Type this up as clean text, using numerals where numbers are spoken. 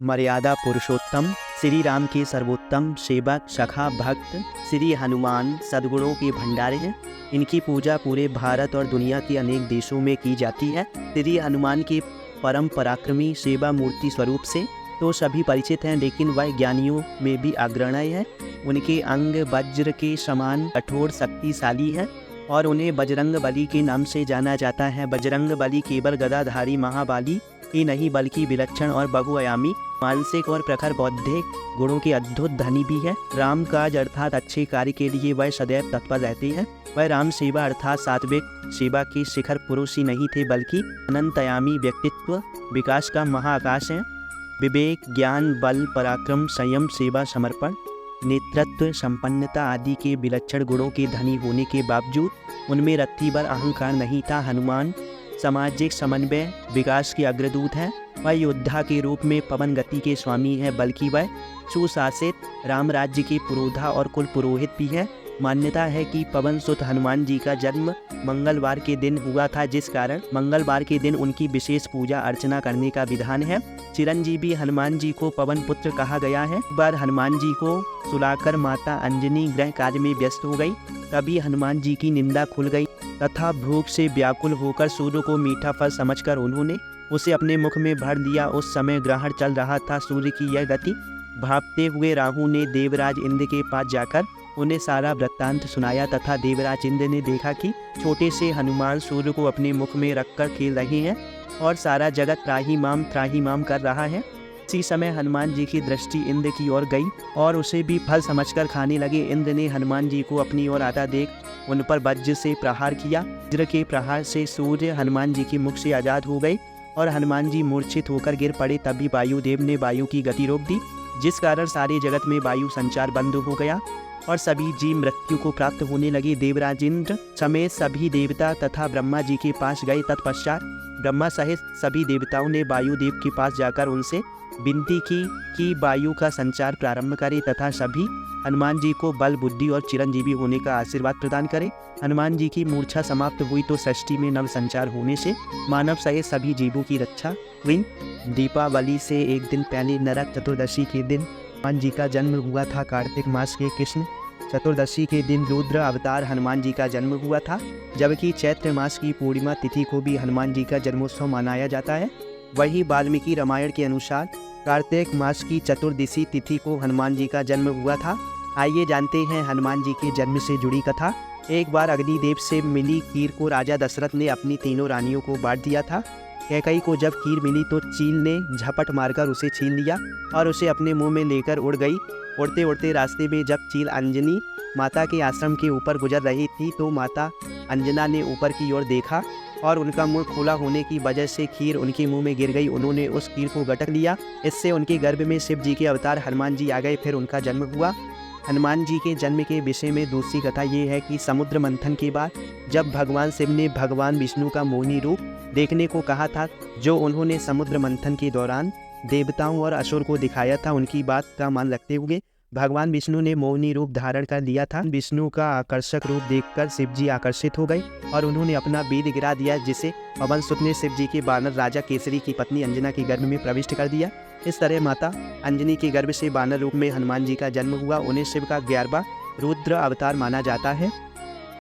मर्यादा पुरुषोत्तम श्री राम के सर्वोत्तम सेवक सखा भक्त श्री हनुमान सद्गुणों के भंडारे हैं। इनकी पूजा पूरे भारत और दुनिया के अनेक देशों में की जाती है। श्री हनुमान के परम पराक्रमी सेवा मूर्ति स्वरूप से तो सभी परिचित हैं, लेकिन वह ज्ञानियों में भी अग्रणी है। उनके अंग वज्र के समान कठोर शक्तिशाली है और उन्हें बजरंग बली के नाम से जाना जाता है। बजरंग बली केवल गदाधारी महाबली ही नहीं, बल्कि विलक्षण और बहुआयामी मानसिक और प्रखर बौद्धिक गुणों के अद्भुत धनी भी है। राम काज अर्थात अच्छे कार्य के लिए वह सदैव तत्पर रहते हैं। वह राम सेवा अर्थात सात्विक सेवा के शिखर पुरुष ही नहीं थे, बल्कि अनंतयामी व्यक्तित्व विकास का महाआकाश है। विवेक, ज्ञान, बल, पराक्रम, संयम, सेवा, समर्पण, नेतृत्व, संपन्नता आदि के विलक्षण गुणों के धनी होने के बावजूद उनमें रत्ती भर अहंकार नहीं था। हनुमान सामाजिक समन्वय विकास के अग्रदूत हैं। वह योद्धा के रूप में पवन गति के स्वामी है, बल्कि वह सुशासित राम राज्य के पुरोधा और कुल पुरोहित भी है। मान्यता है कि पवन सुत हनुमान जी का जन्म मंगलवार के दिन हुआ था, जिस कारण मंगलवार के दिन उनकी विशेष पूजा अर्चना करने का विधान है। चिरंजीवी हनुमान जी को पवन पुत्र कहा गया है। एक बार हनुमान जी को सुलाकर माता अंजनी गृह कार्य में व्यस्त हो गई। तभी हनुमान जी की निंदा खुल गई तथा भूख से व्याकुल होकर सूर्य को मीठा फल समझकर उन्होंने उसे अपने मुख में भर लिया। उस समय ग्रहण चल रहा था। सूर्य की यह गति भापते हुए राहु ने देवराज इंद्र के पास जाकर उन्हें सारा वृत्तांत सुनाया तथा देवराज इंद्र ने देखा कि छोटे से हनुमान सूर्य को अपने मुख में रखकर खेल रहे हैं और सारा जगत त्राहिमाम कर रहा है। इसी समय हनुमान जी की दृष्टि इंद्र की ओर गई और उसे भी फल समझकर खाने लगे। इंद्र ने हनुमान जी को अपनी ओर आता देख उन पर वज्र से प्रहार किया। वज्र के प्रहार से सूर्य हनुमान जी के मुख से आजाद हो गई और हनुमान जी मूर्छित होकर गिर पड़े। तभी वायुदेव ने वायु की गति रोक दी, जिस कारण सारे जगत में वायु संचार बंद हो गया और सभी जीव मृत्यु को प्राप्त होने लगे। देवराज इंद्र समेत सभी देवता तथा ब्रह्मा जी के पास गए। तत्पश्चात ब्रह्मा सहित सभी देवताओं ने वायुदेव के पास जाकर उनसे विनती की कि वायु का संचार प्रारंभ करे तथा सभी हनुमान जी को बल, बुद्धि और चिरंजीवी होने का आशीर्वाद प्रदान करे। हनुमान जी की मूर्छा समाप्त हुई तो सृष्टि में नव संचार होने से मानव सहित सभी जीवों की रक्षा हुई। दीपावली से एक दिन पहले नरक चतुर्दशी के दिन हनुमान जी का जन्म हुआ था। कार्तिक मास के कृष्ण चतुर्दशी के दिन रुद्र अवतार हनुमान जी का जन्म हुआ था, जबकि चैत्र मास की पूर्णिमा तिथि को भी हनुमान जी का जन्मोत्सव मनाया जाता है। वही वाल्मीकि रामायण के अनुसार कार्तिक मास की चतुर्दशी तिथि को हनुमान जी का जन्म हुआ था। आइए जानते हैं हनुमान जी के जन्म से जुड़ी कथा। एक बार अग्निदेव से मिली खीर को राजा दशरथ ने अपनी तीनों रानियों को बांट दिया था। कैकई को जब खीर मिली तो चील ने झपट मारकर उसे छीन लिया और उसे अपने मुंह में लेकर उड़ गई। उड़ते उड़ते रास्ते में जब चील अंजनी माता के आश्रम के ऊपर गुजर रही थी तो माता अंजना ने ऊपर की ओर देखा और उनका मुंह खुला होने की वजह से खीर उनके मुंह में गिर गई। उन्होंने उस खीर को गटक लिया। इससे उनके गर्भ में शिव जी के अवतार हनुमान जी आ गए। फिर उनका जन्म हुआ। हनुमान जी के जन्म के विषय में दूसरी कथा ये है कि समुद्र मंथन के बाद जब भगवान शिव ने भगवान विष्णु का मोहिनी रूप देखने को कहा था, जो उन्होंने समुद्र मंथन के दौरान देवताओं और असुर को दिखाया था, उनकी बात का मान रखते हुए भगवान विष्णु ने मोहिनी रूप धारण कर लिया था। विष्णु का आकर्षक रूप देखकर शिव जी आकर्षित हो गए और उन्होंने अपना वीर गिरा दिया, जिसे पवन सुत ने शिव जी के वानर राजा केसरी की पत्नी अंजना के गर्भ में प्रविष्ट कर दिया। इस तरह माता अंजनी के गर्भ से वानर रूप में हनुमान जी का जन्म हुआ। उन्हें शिव का 11वां रुद्र अवतार माना जाता है।